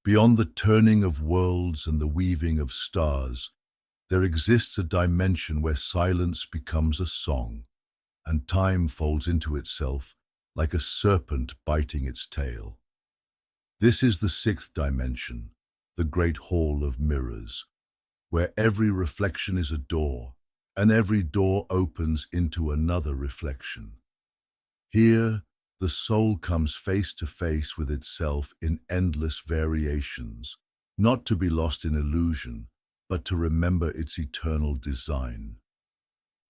Beyond the turning of worlds and the weaving of stars, there exists a dimension where silence becomes a song, and time folds into itself like a serpent biting its tail. This is the sixth dimension, the great hall of mirrors, where every reflection is a door, and every door opens into another reflection. Here, the soul comes face to face with itself in endless variations, not to be lost in illusion, but to remember its eternal design.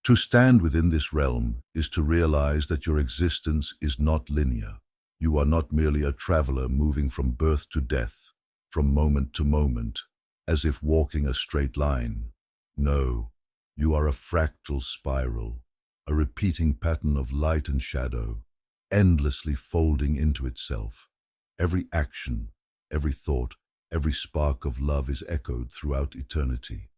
To stand within this realm is to realize that your existence is not linear. You are not merely a traveler moving from birth to death, from moment to moment, as if walking a straight line. No, you are a fractal spiral, a repeating pattern of light and shadow, endlessly folding into itself. Every action, every thought, every spark of love is echoed throughout eternity.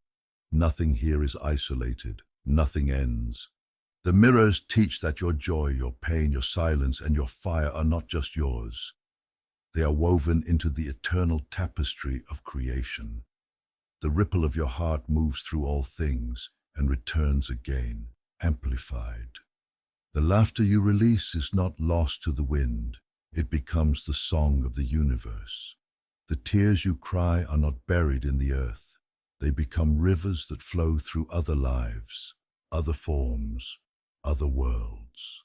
Nothing here is isolated, nothing ends. The mirrors teach that your joy, your pain, your silence, and your fire are not just yours. They are woven into the eternal tapestry of creation. The ripple of your heart moves through all things and returns again, amplified. The laughter you release is not lost to the wind. It becomes the song of the universe. The tears you cry are not buried in the earth. They become rivers that flow through other lives, other forms, other worlds.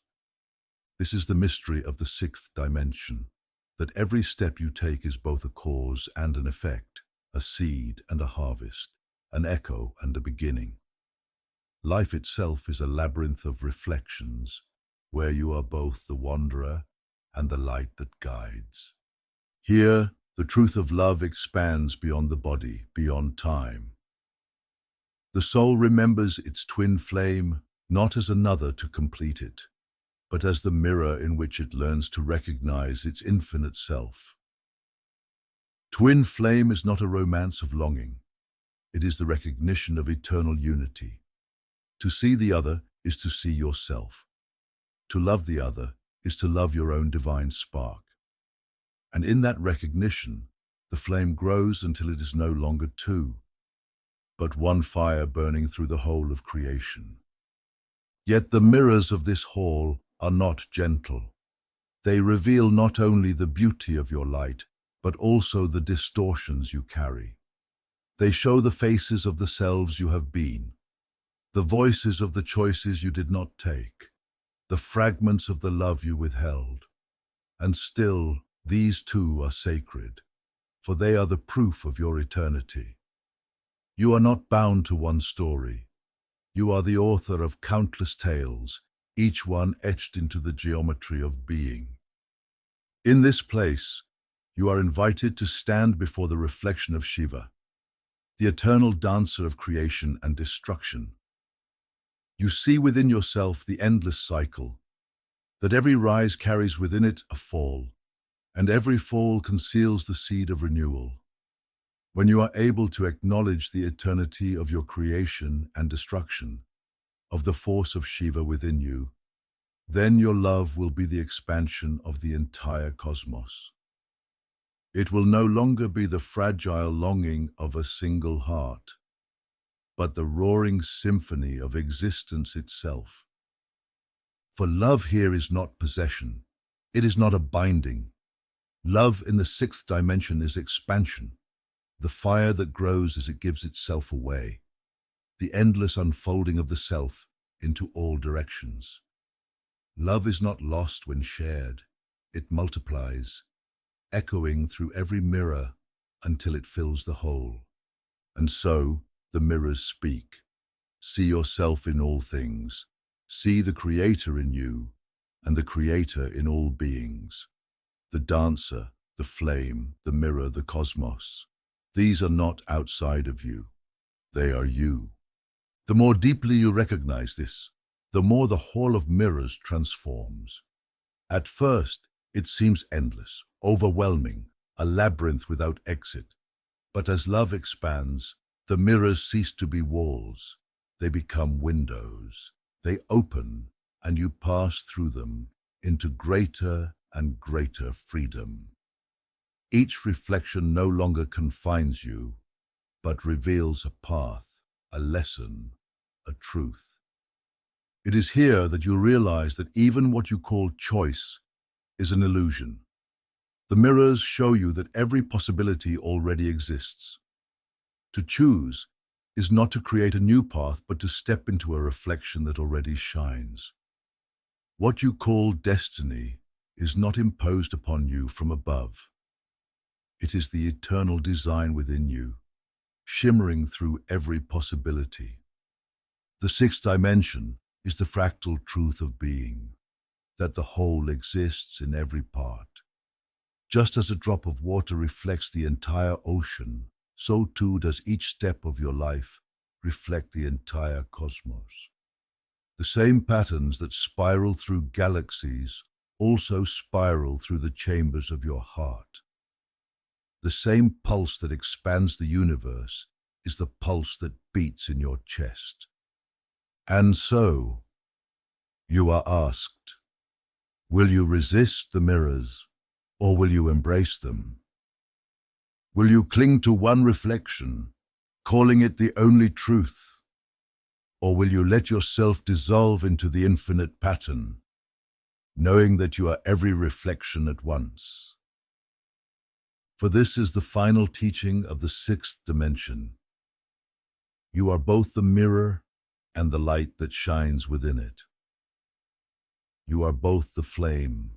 This is the mystery of the sixth dimension, that every step you take is both a cause and an effect, a seed and a harvest, an echo and a beginning. Life itself is a labyrinth of reflections, where you are both the wanderer and the light that guides. Here, the truth of love expands beyond the body, beyond time. The soul remembers its twin flame not as another to complete it, but as the mirror in which it learns to recognize its infinite self. Twin flame is not a romance of longing. It is the recognition of eternal unity. To see the other is to see yourself. To love the other is to love your own divine spark. And in that recognition, the flame grows until it is no longer two, but one fire burning through the whole of creation. Yet the mirrors of this hall are not gentle. They reveal not only the beauty of your light, but also the distortions you carry. They show the faces of the selves you have been, the voices of the choices you did not take, the fragments of the love you withheld. And still, these too are sacred, for they are the proof of your eternity. You are not bound to one story. You are the author of countless tales, each one etched into the geometry of being. In this place, you are invited to stand before the reflection of Shiva, the eternal dancer of creation and destruction. You see within yourself the endless cycle, that every rise carries within it a fall, and every fall conceals the seed of renewal. When you are able to acknowledge the eternity of your creation and destruction, of the force of Shiva within you, then your love will be the expansion of the entire cosmos. It will no longer be the fragile longing of a single heart, but the roaring symphony of existence itself. For love here is not possession. It is not a binding. Love in the sixth dimension is expansion, the fire that grows as it gives itself away, the endless unfolding of the self into all directions. Love is not lost when shared. It multiplies, echoing through every mirror until it fills the whole. And so, the mirrors speak. See yourself in all things. See the Creator in you, and the Creator in all beings. The dancer, the flame, the mirror, the cosmos. These are not outside of you. They are you. The more deeply you recognize this, the more the hall of mirrors transforms. At first, it seems endless, overwhelming, a labyrinth without exit. But as love expands, the mirrors cease to be walls. They become windows. They open, and you pass through them into greater and greater freedom. Each reflection no longer confines you, but reveals a path, a lesson, a truth. It is here that you realize that even what you call choice is an illusion. The mirrors show you that every possibility already exists. To choose is not to create a new path, but to step into a reflection that already shines. What you call destiny is not imposed upon you from above. It is the eternal design within you, shimmering through every possibility. The sixth dimension is the fractal truth of being, that the whole exists in every part. Just as a drop of water reflects the entire ocean, so too does each step of your life reflect the entire cosmos. The same patterns that spiral through galaxies also spiral through the chambers of your heart. The same pulse that expands the universe is the pulse that beats in your chest. And so, you are asked, will you resist the mirrors, or will you embrace them? Will you cling to one reflection, calling it the only truth? Or will you let yourself dissolve into the infinite pattern, knowing that you are every reflection at once? For this is the final teaching of the sixth dimension. You are both the mirror and the light that shines within it. You are both the flame